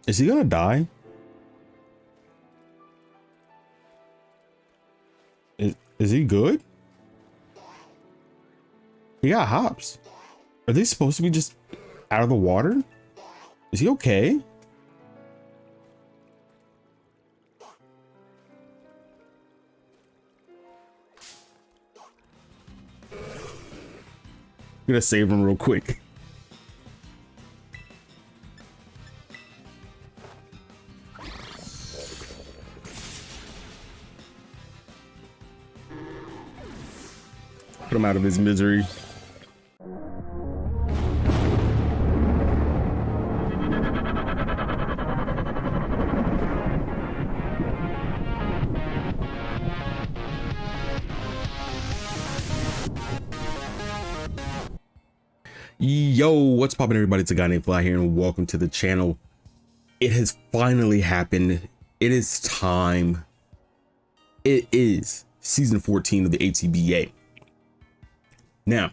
Is he gonna die? Is he good? He got hops. Are they supposed to be just out of the water? Is he okay? I'm gonna save him real quick. Put him out of his misery. Yo, what's poppin', everybody? It's a guy named Fly here, and welcome to the channel. It has finally happened. It is time. It is season 14 of the ATBA. Now,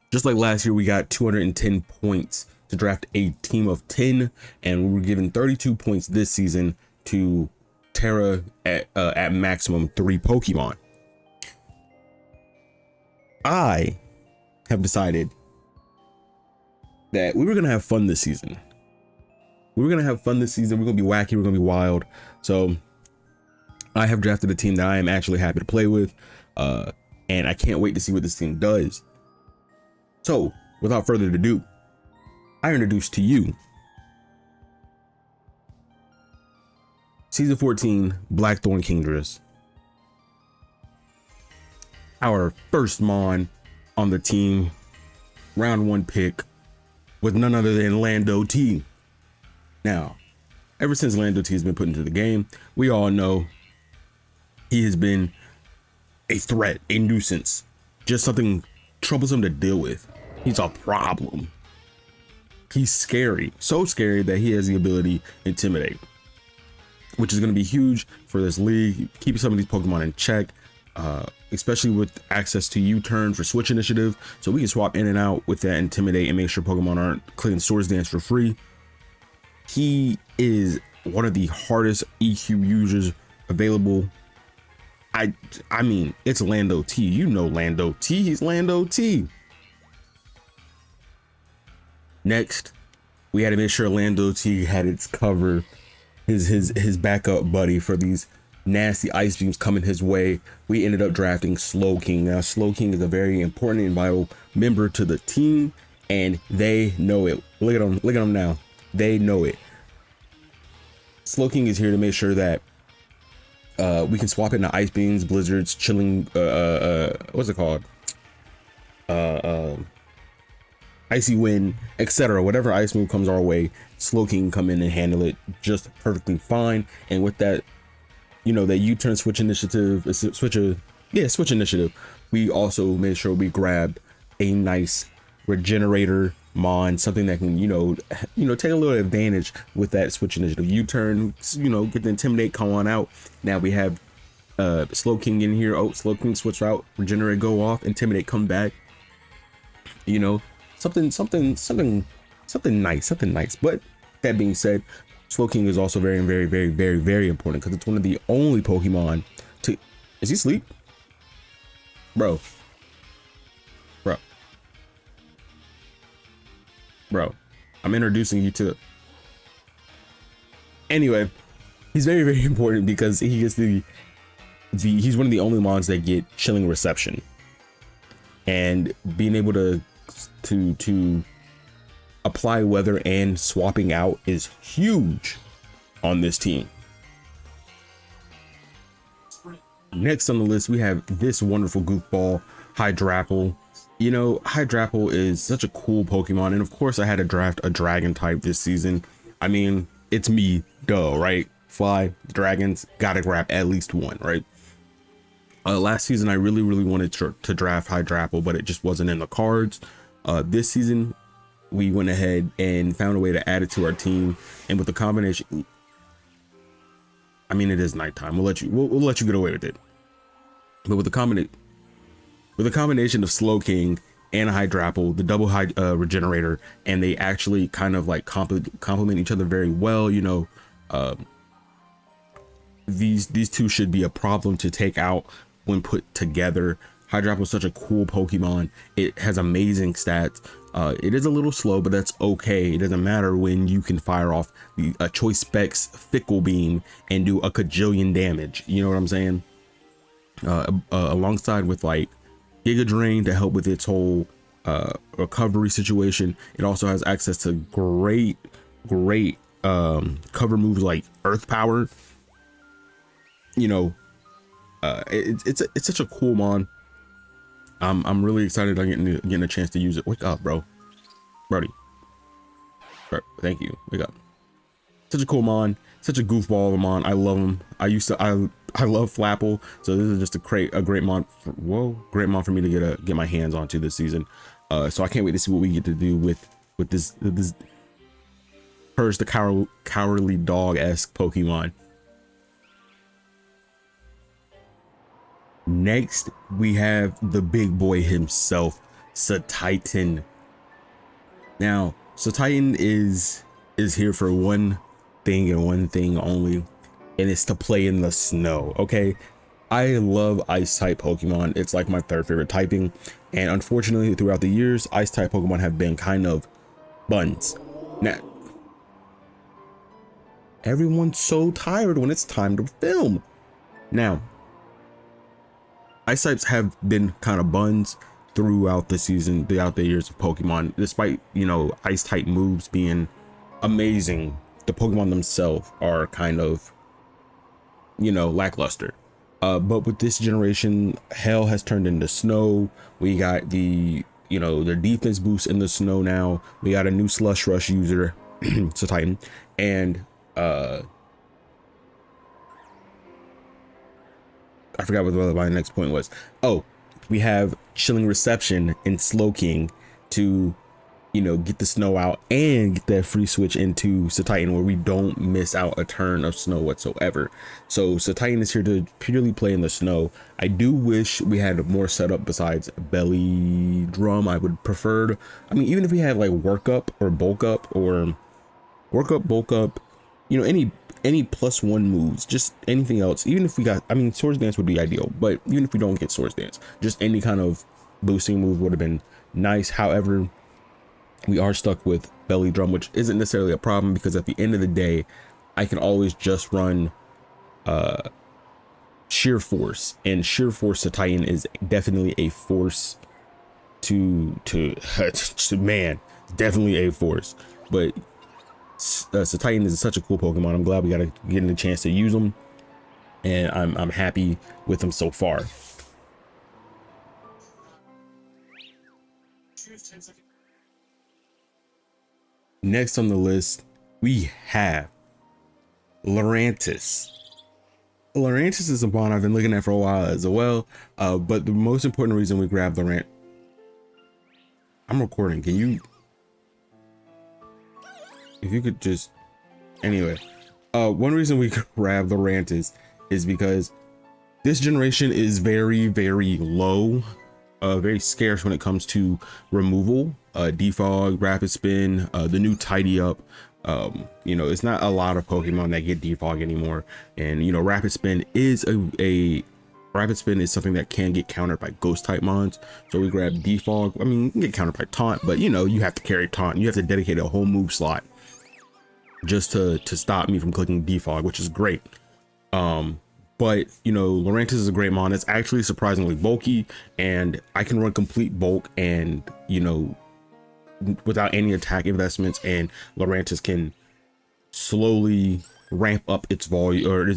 just like last year, we got 210 points to draft a team of 10, and we were given 32 points this season to Terra at maximum 3 Pokemon. I have decided that we were gonna have fun this season. We're gonna be wacky, we're gonna be wild. So I have drafted a team that I am actually happy to play with, and I can't wait to see what this team does. So without further ado, I introduce to you season 14 Blackthorn Kingdras. Our first Mon on the team, round 1 pick, with none other than Landorus-T. Now, ever since Landorus-T has been put into the game, we all know he has been a threat, a nuisance, just something troublesome to deal with. He's a problem. He's scary, so scary that he has the ability to intimidate, which is going to be huge for this league, keeping some of these Pokemon in check, especially with access to U-turn for switch initiative, so we can swap in and out with that intimidate and make sure Pokemon aren't clicking Swords Dance for free. He is one of the hardest EQ users available. I mean, it's Landorus-T. You know Landorus-T. He's Landorus-T. Next, we had to make sure Landorus-T had its cover, his backup buddy for these nasty ice beams coming his way. We ended up drafting Slowking. Now, Slowking is a very important and vital member to the team, and they know it. Look at them now. They know it. Slowking is here to make sure that we can swap into ice beams, blizzards, chilling, what's it called? Icy wind, etc. Whatever ice move comes our way, Slowking can come in and handle it just perfectly fine. And with that, you know, that U-turn switch initiative, switch initiative, we also made sure we grabbed a nice regenerator Mon, something that can, you know, take a little advantage with that switch initiative. U-turn, you know, get the intimidate, come on out. Now we have Slowking in here. Oh, Slowking switch out, regenerate, go off, intimidate, come back. You know, something nice. But that being said, Slowking is also very important because it's one of the only Pokemon to... Is he asleep? Bro, I'm introducing you to... Anyway, he's very important because he gets he's one of the only mons that get chilling reception, and being able to apply weather and swapping out is huge on this team. Next on the list, we have this wonderful goofball, Hydrapple. You know, Hydrapple is such a cool Pokemon, and of course I had to draft a dragon type this season. I mean, it's me, duh, right? Fly, dragons, gotta grab at least one, right? Last season I really wanted to draft Hydrapple, but it just wasn't in the cards. This season we went ahead and found a way to add it to our team, and with the combination, I mean, it is nighttime, we'll let you get away with it, but with the combination of Slowking and a Hydrapple, the double regenerator, and they actually kind of like complement each other very well. You know, these two should be a problem to take out when put together. Hydrapple is such a cool Pokemon. It has amazing stats. It is a little slow, but that's okay. It doesn't matter when you can fire off the Choice Specs Fickle Beam and do a kajillion damage. You know what I'm saying? Alongside with like Giga Drain to help with its whole recovery situation. It also has access to great cover moves like Earth Power. You know, it's such a cool mon. I'm really excited on getting a chance to use it. Wake up, bro. Brody. Thank you. Wake up. Such a cool mon. Such a goofball of a mon. I love him. I love Flapple. So this is just a great mon. Great mon for me to get my hands onto this season. So I can't wait to see what we get to do with this Purge the cowardly dog-esque Pokemon. Next, we have the big boy himself, Cetitan. Now, Cetitan is here for one thing and one thing only, and it's to play in the snow. Okay, I love ice type Pokemon. It's like my third favorite typing, and unfortunately, throughout the years, ice type Pokemon have been kind of buns. Now, everyone's so tired when it's time to film. Now, ice types have been kind of buns throughout the season, throughout the years of Pokemon, despite, you know, ice type moves being amazing. The Pokemon themselves are kind of, you know, lackluster. But with this generation, hell has turned into snow. We got the defense boost in the snow now. We got a new Slush Rush user, Cetitan, and I forgot what my next point was. Oh, we have Chilling Reception in Slowking to, you know, get the snow out and get that free switch into Cetitan where we don't miss out a turn of snow whatsoever. So Cetitan is here to purely play in the snow. I do wish we had more setup besides belly drum. I would prefer, I mean, even if we had like work up or bulk up, bulk up, you know, any +1 moves, just anything else. Even if we got, I mean, Swords Dance would be ideal, but even if we don't get Swords Dance, just any kind of boosting move would have been nice. However, we are stuck with belly drum, which isn't necessarily a problem because at the end of the day, I can always just run Sheer Force, and Sheer Force Cetitan is definitely a force to man, definitely a force. But Cetitan is such a cool Pokemon. I'm glad we got to get a chance to use them, and I'm happy with them so far. Next on the list, we have Lurantis. Lurantis is a mon I've been looking at for a while as well, but the most important reason we grabbed Lurantis. I'm recording. Can you? If you could just, anyway, one reason we grabbed Lurantis is because this generation is very, very low, very scarce when it comes to removal, defog, rapid spin, the new tidy up. You know, it's not a lot of Pokemon that get defog anymore, and you know, rapid spin is rapid spin is something that can get countered by ghost type mons. So we grab defog. I mean, you can get countered by taunt, but you know, you have to carry taunt. You have to dedicate a whole move slot just to stop me from clicking defog, which is great. But you know, Lurantis is a great mon. It's actually surprisingly bulky, and I can run complete bulk and, you know, without any attack investments, and Lurantis can slowly ramp up its volume, or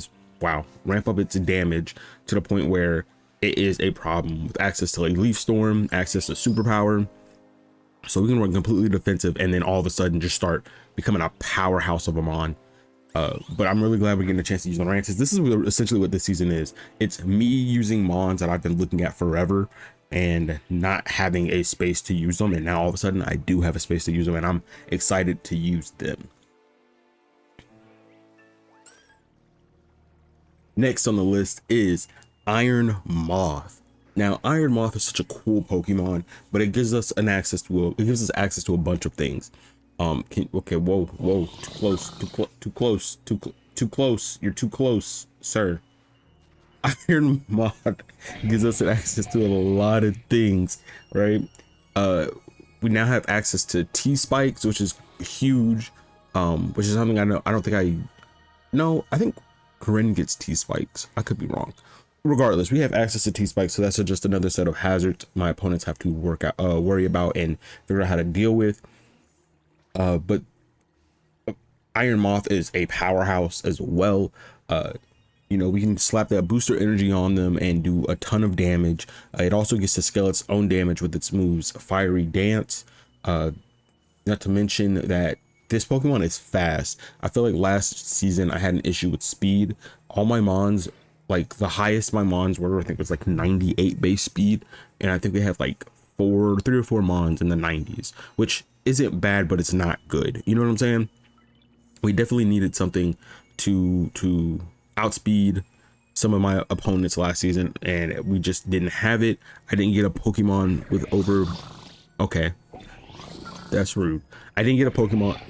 ramp up its damage to the point where it is a problem with access to like Leaf Storm, access to superpower. So we can run completely defensive and then all of a sudden just start becoming a powerhouse of a mon. But I'm really glad we're getting a chance to use Lurantis. This is essentially what this season is. It's me using mons that I've been looking at forever and not having a space to use them, and now all of a sudden I do have a space to use them, and I'm excited to use them. Next on the list is Iron Moth. Now, Iron Moth is such a cool Pokemon, but it gives us access to a bunch of things. Okay, whoa, too close, too close. You're too close, sir. Iron Moth gives us access to a lot of things, right? We now have access to T-Spikes, which is huge. Which is something I think Corinne gets T-Spikes. I could be wrong. Regardless, we have access to T-Spikes, so that's just another set of hazards my opponents have to worry about and figure out how to deal with. But Iron Moth is a powerhouse as well. We can slap that booster energy on them and do a ton of damage. It also gets to scale its own damage with its moves Fiery Dance. Not to mention that this Pokemon is fast. I feel like last season I had an issue with speed. All my Mons, like the highest my Mons were, I think was like 98 base speed. And I think they had like 3 or 4 Mons in the 90s, which isn't bad, but it's not good. You know what I'm saying? We definitely needed something to outspeed some of my opponents last season, and we just didn't have it. I didn't get a Pokemon with over... Okay. That's rude. I didn't get a Pokemon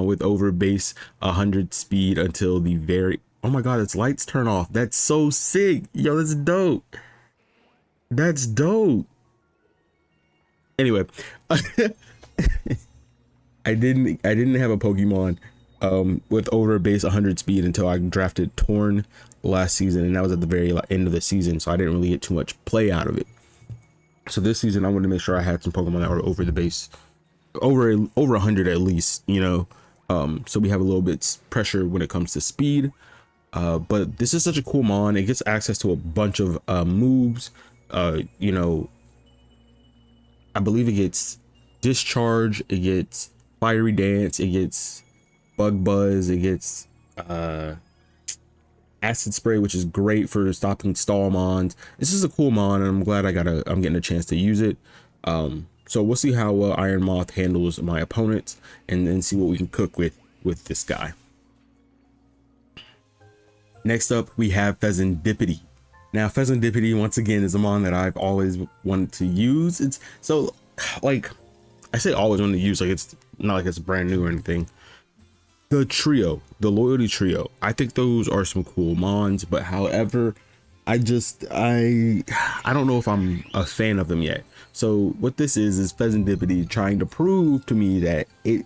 with over base 100 speed until the very... Oh my god, its lights turn off. That's so sick. Yo, that's dope. That's dope. Anyway, I didn't have a Pokemon with over base 100 speed until I drafted Torn last season, and that was at the very end of the season, so I didn't really get too much play out of it. So this season I wanted to make sure I had some Pokemon that were over the base, over 100 at least, so we have a little bit pressure when it comes to speed. But this is such a cool Mon. It gets access to a bunch of moves. I believe it gets Discharge, it gets Fiery Dance, it gets Bug Buzz, it gets Acid Spray, which is great for stopping stall Mons. This is a cool Mon, and I'm glad I'm getting a chance to use it. So we'll see how Iron Moth handles my opponents, and then see what we can cook with this guy. Next up, we have Fezandipiti. Now, Fezandipiti, once again, is a Mon that I've always wanted to use. It's so, like, I say always wanted to use, like, it's not like it's brand new or anything. The trio, the Loyalty Trio, I think those are some cool Mons, but however, I don't know if I'm a fan of them yet. So what this is Fezandipiti trying to prove to me that it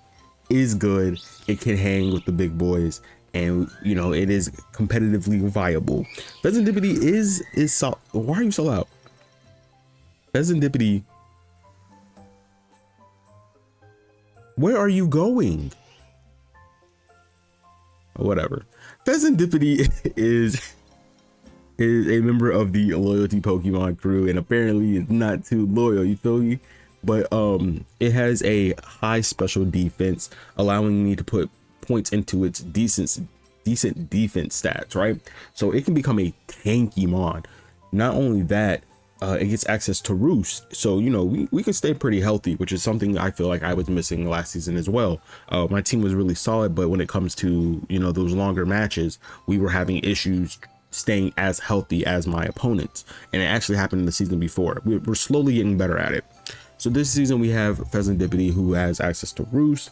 is good, it can hang with the big boys, and it is competitively viable. Fezandipiti is so... Why are you so loud? Fezandipiti, where are you going? Whatever. Fezandipiti is a member of the Loyalty Pokemon crew, and apparently it's not too loyal, you feel me? But it has a high special defense, allowing me to put points into its decent defense stats, right? So it can become a tanky Mon. Not only that, it gets access to Roost, so we can stay pretty healthy, which is something I feel like I was missing last season as well. My team was really solid, but when it comes to those longer matches, we were having issues staying as healthy as my opponents, and it actually happened in the season before. We're slowly getting better at it. So this season we have Fezandipiti, who has access to Roost.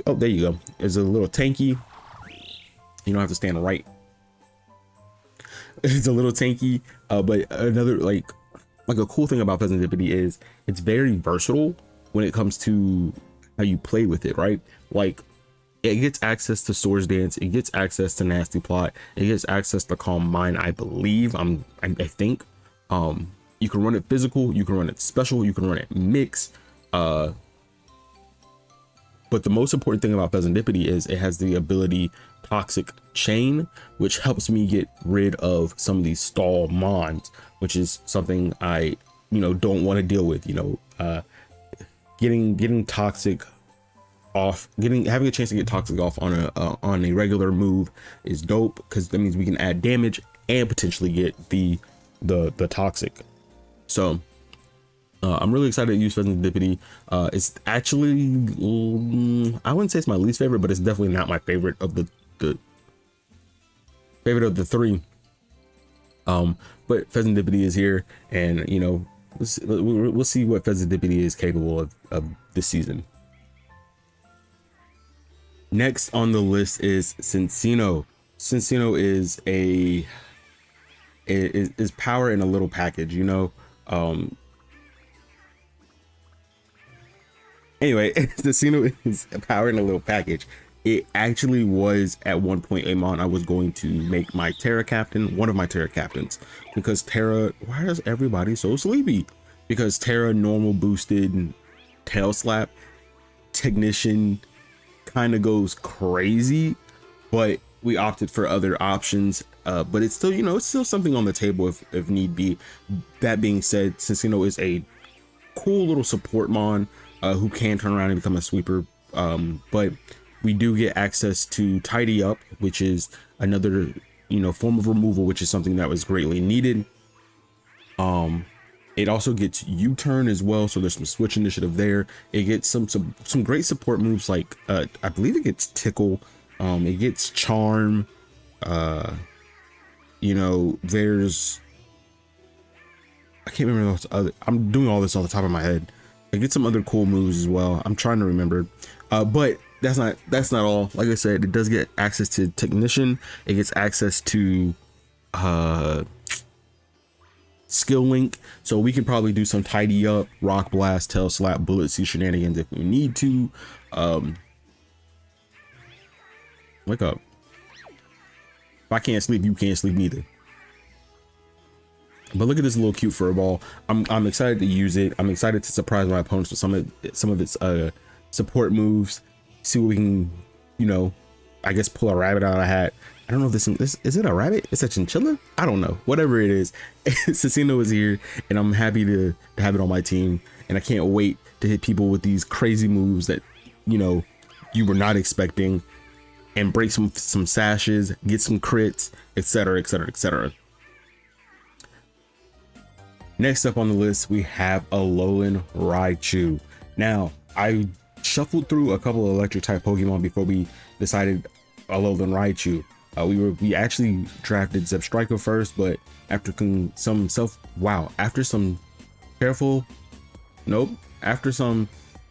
Oh, there you go. It's a little tanky. You don't have to stand right. It's a little tanky, but another like a cool thing about Fezandipiti is it's very versatile when it comes to how you play with it, right? Like, it gets access to Swords Dance, it gets access to Nasty Plot, it gets access to Calm Mind, I believe. I think you can run it physical, you can run it special, you can run it mix. But the most important thing about Fezandipiti is it has the ability Toxic Chain, which helps me get rid of some of these stall Mons, which is something I don't want to deal with. Getting toxic off, having a chance to get toxic off on a regular move is dope, because that means we can add damage and potentially get the toxic. So I'm really excited to use Fezandipiti. It's actually, I wouldn't say it's my least favorite, but it's definitely not my favorite of the three. But Fezandipiti is here, and you know, we'll see what Fezandipiti is capable of this season. Next on the list is Cinccino. Cinccino is is power in a little package, you know. Anyway, Cinccino is power in a little package. It actually was at one point a mon I was going to make my Terra captain, one of my Terra captains, because Terra, why is everybody so sleepy? Because Terra normal boosted tail slap technician kind of goes crazy, but we opted for other options. But it's still, you know, it's still something on the table if need be. That being said, Cinccino is a cool little support mon who can turn around and become a sweeper. But we do get access to Tidy Up, which is another, you know, form of removal, which is something that was greatly needed. It also gets U-turn as well, so there's some switch initiative there. It gets some great support moves like I believe it gets Tickle, it gets Charm. You know, there's, I can't remember those other, I'm doing all this off the top of my head. I get some other cool moves as well. I'm trying to remember, but that's not all. Like I said, it does get access to Technician. It gets access to Skill Link, so we can probably do some Tidy Up, Rock Blast, Tail Slap, Bullet Sea shenanigans if we need to. Wake up. If I can't sleep, you can't sleep neither. But look at this little cute fur ball. I'm excited to use it. I'm excited to surprise my opponents with some of its support moves. See what we can, you know, I guess pull a rabbit out of a hat. I don't know if this is it a rabbit? It's a chinchilla? I don't know. Whatever it is, Cinccino is here, and I'm happy to have it on my team. And I can't wait to hit people with these crazy moves that, you know, you were not expecting, and break some sashes, get some crits, etc, etc, etc. Next up on the list, we have Alolan Raichu. Now, I shuffled through a couple of electric type Pokemon before we decided Alolan Raichu. We actually drafted Zebstrika first, but after some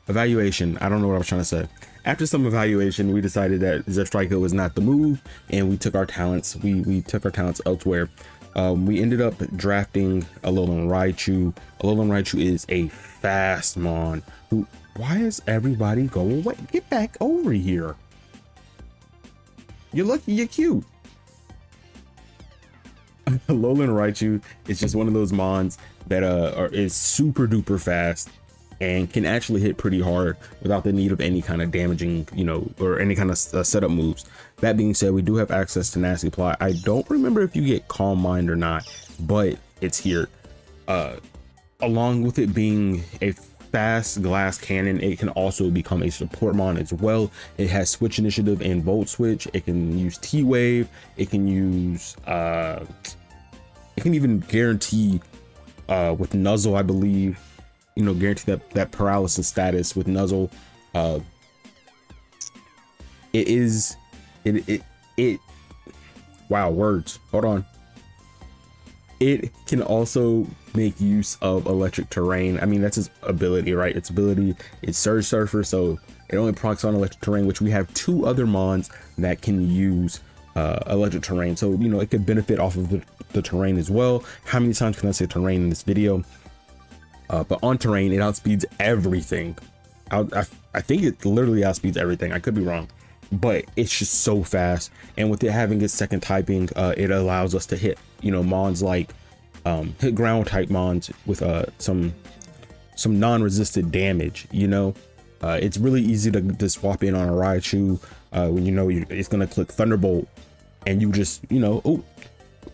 evaluation, I don't know what I was trying to say. After some evaluation, we decided that Zebstrika was not the move, and we took our talents. We took our talents elsewhere. We ended up drafting Alolan Raichu. Alolan Raichu is a fast mon. Why is everybody going away? Get back over here. You're lucky you're cute. Alolan Raichu is just one of those mons that is super duper fast and can actually hit pretty hard without the need of any kind of damaging, you know, or any kind of setup moves. That being said, we do have access to Nasty Plot. I don't remember if you get Calm Mind or not, but it's here. Along with it being a fast glass cannon, it can also become a support mon as well. It has switch initiative and volt switch. It can use T-Wave. It can use it can even guarantee with Nuzzle, I believe, you know, guarantee that paralysis status with Nuzzle. Wow, words, hold on. It can also make use of electric terrain. I mean, that's its ability, right? Its ability is Surge Surfer, so it only procs on electric terrain, which we have two other mons that can use electric terrain. So, you know, it could benefit off of the terrain as well. How many times can I say terrain in this video? But on terrain, it outspeeds everything. I think it literally outspeeds everything. I could be wrong, but it's just so fast. And with it having its second typing, it allows us to hit, you know, mons like hit ground type mons with some non-resisted damage. You know, it's really easy to swap in on a Raichu when you know it's gonna click Thunderbolt, and you just, you know, oh,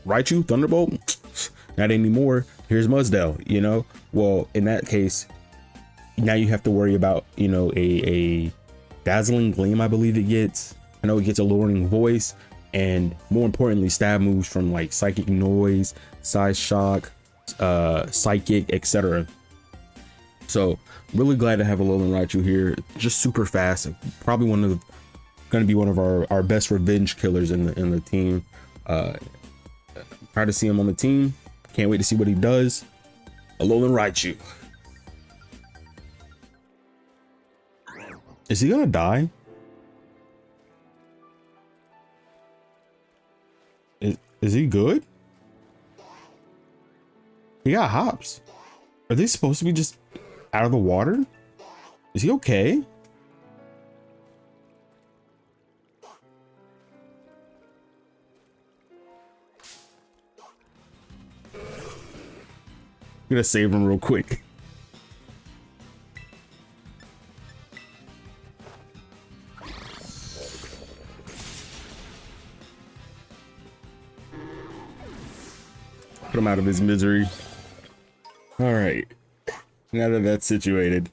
Raichu Thunderbolt, not anymore. Here's Mudsdale. You know, well, in that case, now you have to worry about, you know, a Dazzling Gleam, I believe it gets. I know it gets Alluring Voice, and more importantly, stab moves from like Psychic Noise, Size Shock, Psychic, etc. So really glad to have Alolan Raichu here. Just super fast. Probably going to be one of our best revenge killers in the team. Proud to see him on the team. Can't wait to see what he does. Alolan Raichu. Is he gonna die? Is he good? He got hops. Are they supposed to be just out of the water? Is he okay? I'm gonna save him real quick. Put him out of his misery. All right, now that that's situated.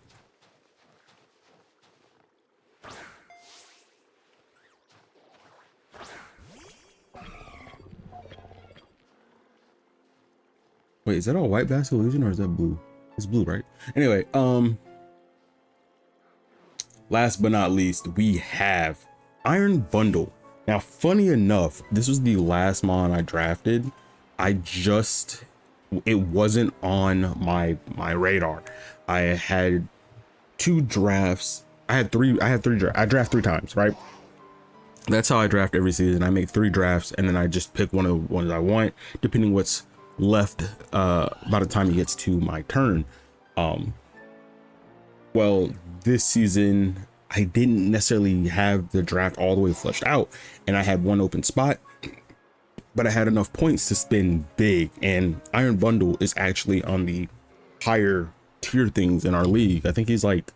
Wait, is that all white Basket Illusion or is that blue? It's blue, right? Anyway, last but not least, we have Iron Bundle. Now, funny enough, this was the last mon I drafted. It wasn't on my radar. I had 2 drafts. I draft 3 times, right? That's how I draft every season. I make 3 drafts and then I just pick one of the ones I want, depending what's left by the time it gets to my turn. Well, this season I didn't necessarily have the draft all the way fleshed out, and I had 1 open spot, but I had enough points to spend big, and Iron Bundle is actually on the higher tier things in our league. I think he's like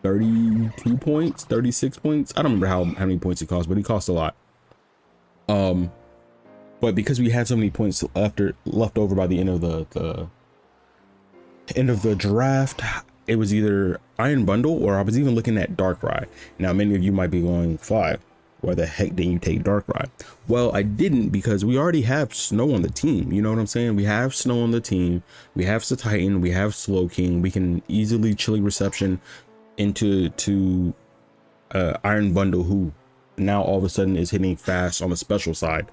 32 points, 36 points. I don't remember how many points he costs, but he costs a lot. But because we had so many points left over by the end of the draft, it was either Iron Bundle or I was even looking at Darkrai. Now, many of you might be going, Fly, why the heck didn't you take Darkrai? Well, I didn't because we already have Snow on the team. You know what I'm saying? We have Snow on the team. We have Cetitan. We have Slowking. We can easily Chilling Reception into Iron Bundle, who now all of a sudden is hitting fast on the special side.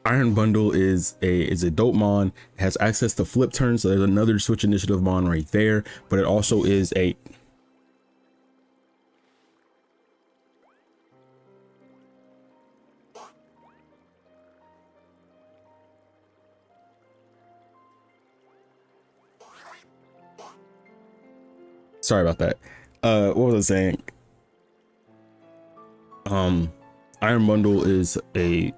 Iron Bundle is a dope mon. It has access to flip turn, so there's another switch initiative mon right there, but it also is a sorry about that. What was I saying? Iron Bundle is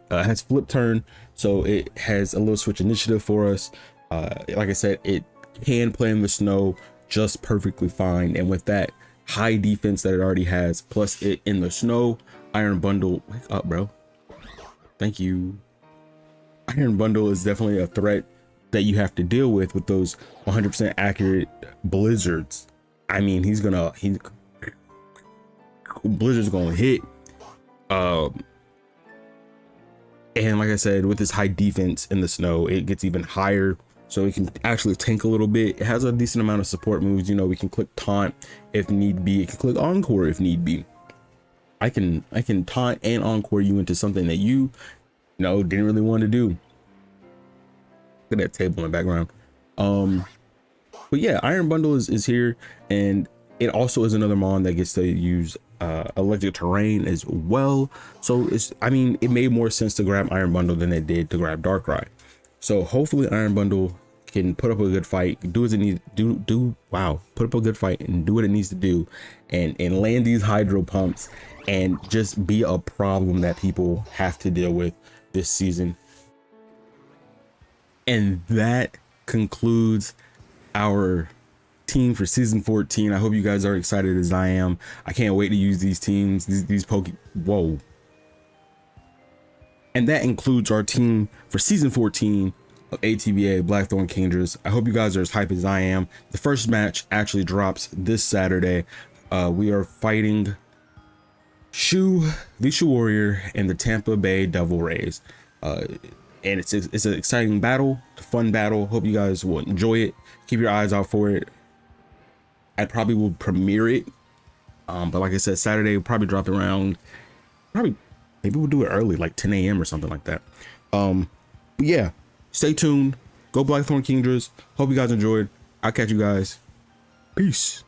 has flip turn, so it has a little switch initiative for us. Like I said, it can play in the snow just perfectly fine, and with that high defense that it already has, plus it in the snow, Iron Bundle, wake up, bro. Thank you. Iron Bundle is definitely a threat that you have to deal with those 100% accurate blizzards. I mean, blizzard's gonna hit. And like I said, with this high defense in the snow, it gets even higher, so it can actually tank a little bit. It has a decent amount of support moves. You know, we can click taunt if need be. It can click encore if need be. I can taunt and encore you into something that you know didn't really want to do. Look at that table in the background. But yeah, Iron Bundle is here, and it also is another mon that gets to use electric terrain as well. So it made more sense to grab Iron Bundle than it did to grab Darkrai. So hopefully Iron Bundle can put up a good fight, do what it needs put up a good fight and do what it needs to do, and land these hydro pumps and just be a problem that people have to deal with this season. And that concludes our team for season 14. I hope you guys are excited as I am. I can't wait to use these teams, these whoa. And that includes our team for season 14 of ATBA Blackthorn Kingdras. I hope you guys are as hyped as I am. The first match actually drops this Saturday. We are fighting the Shu Warrior and the Tampa Bay Devil Rays. And it's an exciting battle, a fun battle. Hope you guys will enjoy it. Keep your eyes out for it. I probably will premiere it. But like I said, Saturday will probably drop around, maybe we'll do it early, like 10 a.m. or something like that. But yeah, stay tuned. Go Blackthorn Kingdras. Hope you guys enjoyed. I'll catch you guys. Peace.